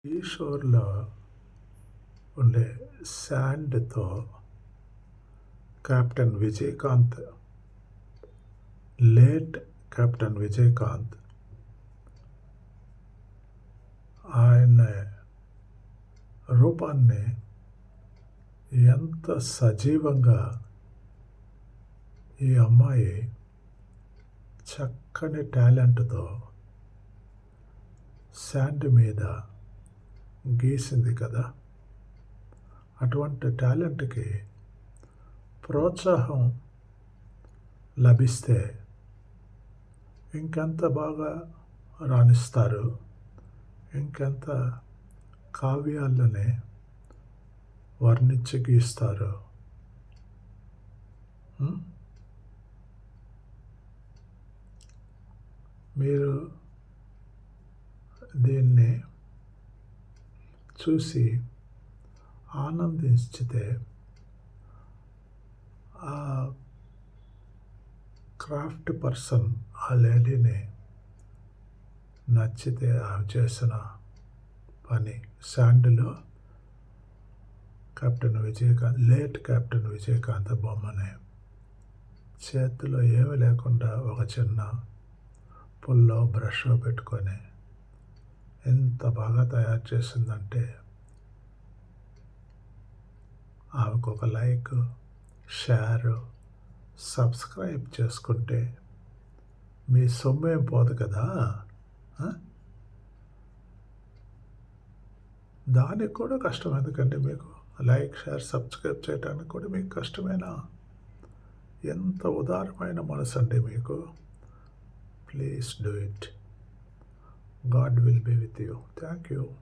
ఈ షోర్‌లో ఉండే శాండ్‌తో captain Vijayakanth, late captain Vijayakanth ఆయన రూపాన్ని ఎంత సజీవంగా ఈ అమ్మాయి చక్కని టాలెంట్‌తో శాండ్ మీద గీసింది కదా! అటువంటి టాలెంట్‌కి ప్రోత్సాహం లభిస్తే ఇంకెంత బాగా రాణిస్తారు, ఇంకెంత కావ్యాలని వర్ణించి గీస్తారు. మీరు దీన్ని చూసి ఆనందించితే ఆ క్రాఫ్ట్ పర్సన్ ఆ లేడీని నచ్చితే ఆమె చేసిన పని శాండ్‌లో లేట్ కెప్టెన్ విజయకాంత్ బొమ్మని చేతిలో ఏమీ లేకుండా ఒక చిన్న పుల్లో బ్రషో పెట్టుకొని ఎంత బాగా తయారు చేసిందంటే ఆమెకు ఒక లైక్, షేర్, సబ్స్క్రైబ్ చేసుకుంటే మీ సొమ్మేం పోదు కదా. దానికి కూడా కష్టం ఎందుకంటే మీకు లైక్, షేర్, సబ్స్క్రైబ్ చేయడానికి కూడా మీకు కష్టమేనా? ఎంత ఉదారమైన మనసు అండి మీకు. Please do it. God will be with you. Thank you.